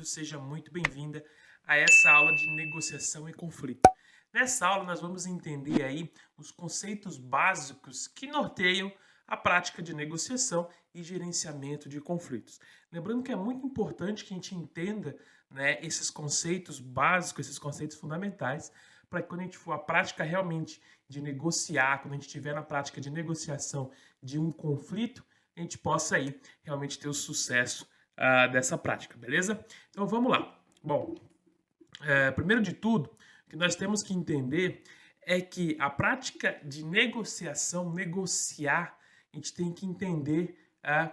bem-vindo, seja muito bem-vinda a essa aula de negociação e conflito. Nessa aula nós vamos entender aí os conceitos básicos que norteiam a prática de negociação e gerenciamento de conflitos. Lembrando que é muito importante que a gente entenda, né, esses conceitos básicos, esses conceitos fundamentais, para que quando a gente for à prática realmente de negociar, quando a gente estiver na prática de negociação de um conflito, a gente possa aí realmente ter o sucesso dessa prática, beleza? Então vamos lá. Bom, primeiro de tudo, o que nós temos que entender é que a prática de negociação, negociar, a gente tem que entender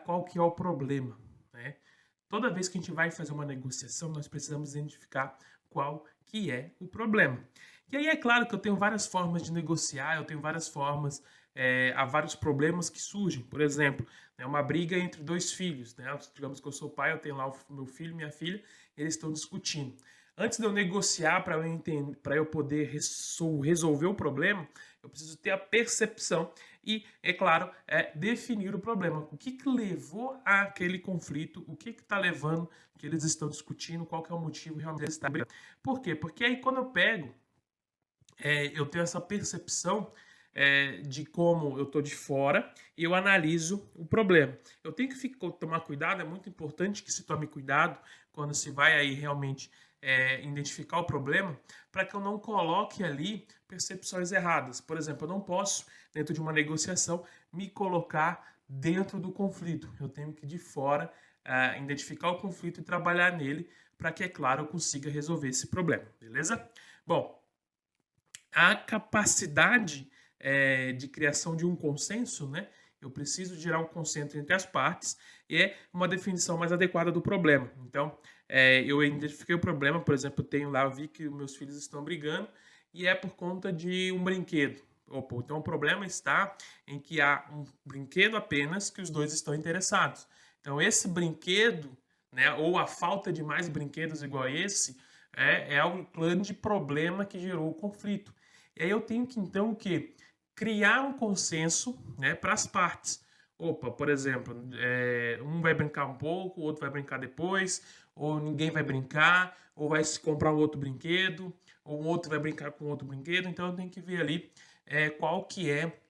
qual que é o problema, né? Toda vez que a gente vai fazer uma negociação, nós precisamos identificar qual que é o problema. E aí é claro que eu tenho várias formas de negociar, eu tenho várias formas, há vários problemas que surgem. Por exemplo, né, uma briga entre dois filhos, né? Digamos que eu sou pai, eu tenho lá o meu filho e minha filha, eles estão discutindo. Antes de eu negociar para eu poder resolver o problema, eu preciso ter a percepção e, é claro, definir o problema. O que levou àquele conflito, o que está levando que eles estão discutindo, qual que é o motivo realmente deles estarem brigando. Por quê? Porque aí quando eu pego, eu tenho essa percepção de como eu estou de fora e eu analiso o problema. Eu tenho que tomar cuidado, é muito importante que se tome cuidado quando se vai aí realmente identificar o problema, para que eu não coloque ali percepções erradas. Por exemplo, eu não posso, dentro de uma negociação, me colocar dentro do conflito. Eu tenho que, de fora, identificar o conflito e trabalhar nele, para que, é claro, eu consiga resolver esse problema, beleza? Bom, a capacidade de criação de um consenso, né? Eu preciso gerar um consenso entre as partes e é uma definição mais adequada do problema. Então, eu identifiquei o problema, por exemplo, eu vi que meus filhos estão brigando e é por conta de um brinquedo. Então, o problema está em que há um brinquedo apenas que os dois estão interessados. Então, esse brinquedo, né, ou a falta de mais brinquedos igual a esse, é um grande problema que gerou o conflito. E aí eu tenho que, então, o quê? Criar um consenso, né, para as partes. Por exemplo, um vai brincar um pouco, o outro vai brincar depois, ou ninguém vai brincar, ou vai se comprar um outro brinquedo, ou um outro vai brincar com outro brinquedo. Então eu tenho que ver ali qual que é,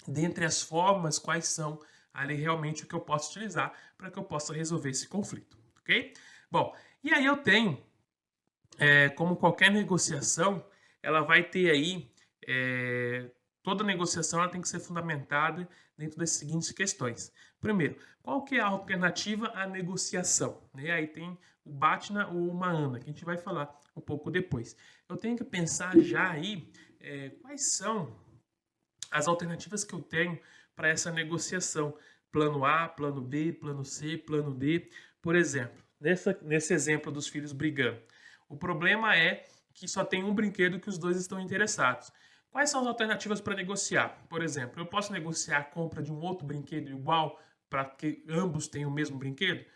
dentre as formas, quais são ali realmente o que eu posso utilizar para que eu possa resolver esse conflito, ok? Bom, e aí eu tenho, como qualquer negociação, ela vai ter aí, toda negociação ela tem que ser fundamentada dentro das seguintes questões. Primeiro, qual que é a alternativa à negociação? Né? Aí tem o BATNA ou o MAANA, que a gente vai falar um pouco depois. Eu tenho que pensar já aí quais são as alternativas que eu tenho para essa negociação. Plano A, plano B, plano C, plano D. Por exemplo, nesse exemplo dos filhos brigando. O problema é que só tem um brinquedo que os dois estão interessados. Quais são as alternativas para negociar? Por exemplo, eu posso negociar a compra de um outro brinquedo igual para que ambos tenham o mesmo brinquedo?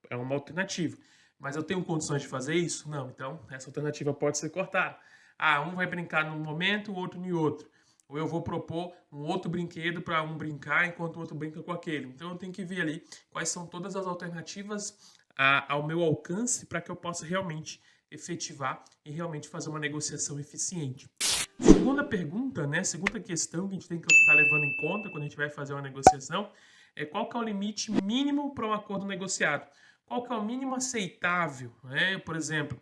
É uma alternativa. Mas eu tenho condições de fazer isso? Não. Então, essa alternativa pode ser cortada. Um vai brincar num momento, o outro em outro. Ou eu vou propor um outro brinquedo para um brincar enquanto o outro brinca com aquele. Então, eu tenho que ver ali quais são todas as alternativas ao meu alcance para que eu possa realmente efetivar e realmente fazer uma negociação eficiente. Segunda pergunta, né? Segunda questão que a gente tem que estar levando em conta quando a gente vai fazer uma negociação é qual que é o limite mínimo para um acordo negociado? Qual que é o mínimo aceitável? Né? Por exemplo,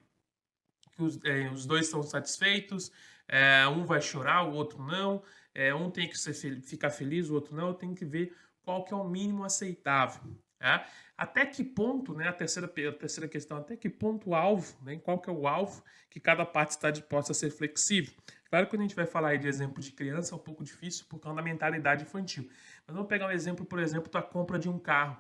que os dois estão satisfeitos, um vai chorar, o outro não, um tem que ficar feliz, o outro não. Eu tenho que ver qual que é o mínimo aceitável. Tá? Até que ponto, né, a terceira questão, até que ponto o alvo, né, qual que é o alvo que cada parte está disposta a ser flexível. Claro que quando a gente vai falar aí de exemplo de criança é um pouco difícil por causa da mentalidade infantil. Mas vamos pegar um exemplo, por exemplo, da compra de um carro.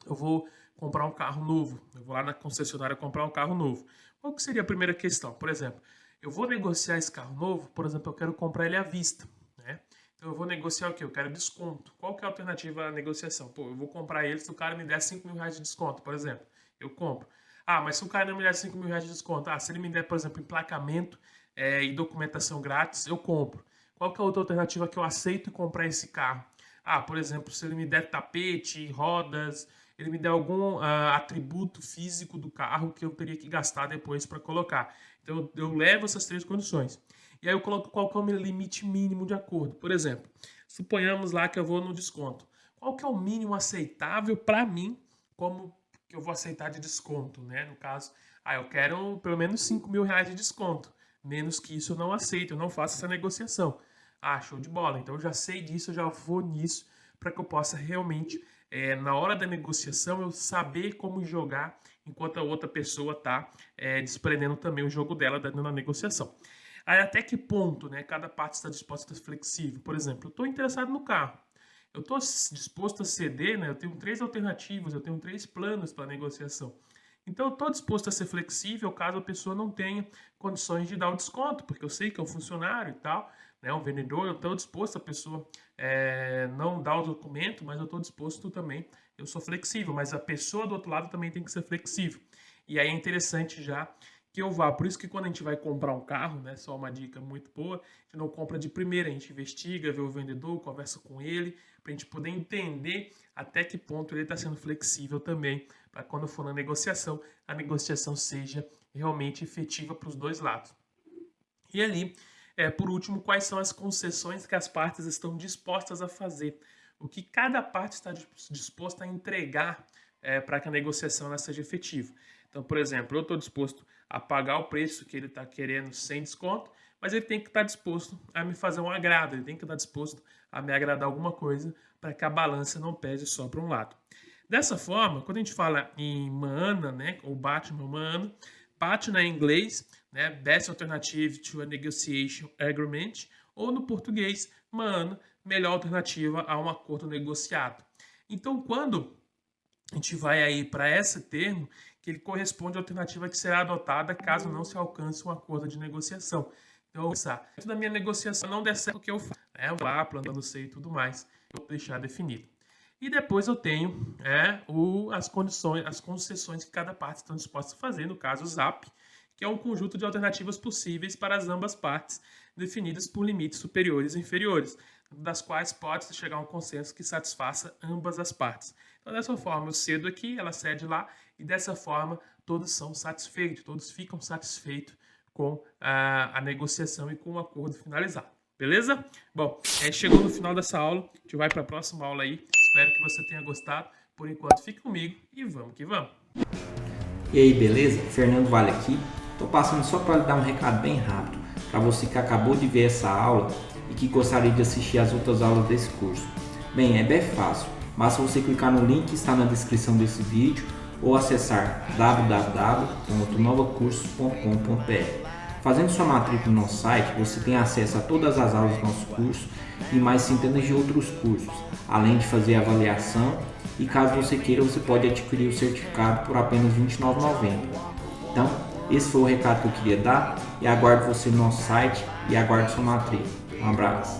Eu vou comprar um carro novo, eu vou lá na concessionária comprar um carro novo. Qual que seria a primeira questão? Por exemplo, eu vou negociar esse carro novo, por exemplo, eu quero comprar ele à vista, né? Então eu vou negociar o quê? Eu quero desconto. Qual que é a alternativa à negociação? Eu vou comprar ele se o cara me der 5 mil reais de desconto, por exemplo. Eu compro. Mas se o cara não me der 5 mil reais de desconto, se ele me der, por exemplo, emplacamento e documentação grátis, eu compro. Qual que é a outra alternativa que eu aceito comprar esse carro? Por exemplo, se ele me der tapete, rodas, ele me der algum atributo físico do carro que eu teria que gastar depois para colocar. Então eu levo essas 3 condições. E aí eu coloco qual que é o meu limite mínimo de acordo. Por exemplo, suponhamos lá que eu vou no desconto. Qual que é o mínimo aceitável para mim, como que eu vou aceitar de desconto, né? No caso, eu quero pelo menos 5 mil reais de desconto. Menos que isso eu não aceito, eu não faço essa negociação. Show de bola. Então eu já sei disso, eu já vou nisso para que eu possa realmente, na hora da negociação, eu saber como jogar enquanto a outra pessoa está desprendendo também o jogo dela na negociação. Aí até que ponto, né, cada parte está disposta a ser flexível? Por exemplo, eu estou interessado no carro. Eu estou disposto a ceder, né? Eu tenho 3 alternativas, eu tenho 3 planos para negociação. Então, eu estou disposto a ser flexível caso a pessoa não tenha condições de dar o desconto, porque eu sei que é um funcionário e tal, né, um vendedor, eu estou disposto a pessoa não dar o documento, mas eu estou disposto também, eu sou flexível, mas a pessoa do outro lado também tem que ser flexível. E aí é interessante já que eu vá. Por isso que quando a gente vai comprar um carro, né, só uma dica muito boa, a gente não compra de primeira, a gente investiga, vê o vendedor, conversa com ele, para a gente poder entender até que ponto ele está sendo flexível também, para quando for na negociação, a negociação seja realmente efetiva para os dois lados. E ali, por último, quais são as concessões que as partes estão dispostas a fazer? O que cada parte está disposta a entregar para que a negociação ela seja efetiva. Então, por exemplo, eu estou disposto a pagar o preço que ele está querendo sem desconto, mas ele tem que estar disposto a me fazer um agrado, ele tem que estar disposto a me agradar alguma coisa para que a balança não pese só para um lado. Dessa forma, quando a gente fala em Maana, né, ou Batman Maana, Batman em inglês, né, Best Alternative to a Negotiation Agreement, ou no português, Maana, melhor alternativa a um acordo negociado. Então, quando a gente vai aí para esse termo, que ele corresponde à alternativa que será adotada caso não se alcance um acordo de negociação. Então, dentro da minha negociação não der certo o que eu faço, né? Eu vou lá, plantando sei e tudo mais, eu vou deixar definido. E depois eu tenho as condições, as concessões que cada parte está disposta a fazer, no caso o ZAP, que é um conjunto de alternativas possíveis para as ambas partes, definidas por limites superiores e inferiores, das quais pode-se chegar a um consenso que satisfaça ambas as partes. Então, dessa forma, eu cedo aqui, ela cede lá, e dessa forma todos são satisfeitos, todos ficam satisfeitos com a negociação e com o acordo finalizado. Beleza? Bom, chegou no final dessa aula, a gente vai para a próxima aula aí. Espero que você tenha gostado. Por enquanto, fique comigo e vamos que vamos. E aí, beleza? Fernando Vale aqui. Estou passando só para dar um recado bem rápido para você que acabou de ver essa aula e que gostaria de assistir as outras aulas desse curso. Bem, é bem fácil. Basta você clicar no link que está na descrição desse vídeo ou acessar www.novacursos.com.br. Fazendo sua matrícula no nosso site, você tem acesso a todas as aulas do nosso curso e mais centenas de outros cursos, além de fazer avaliação, e caso você queira, você pode adquirir o certificado por apenas R$ 29,90. Então, esse foi o recado que eu queria dar e aguardo você no nosso site e aguardo sua matrícula. Um abraço.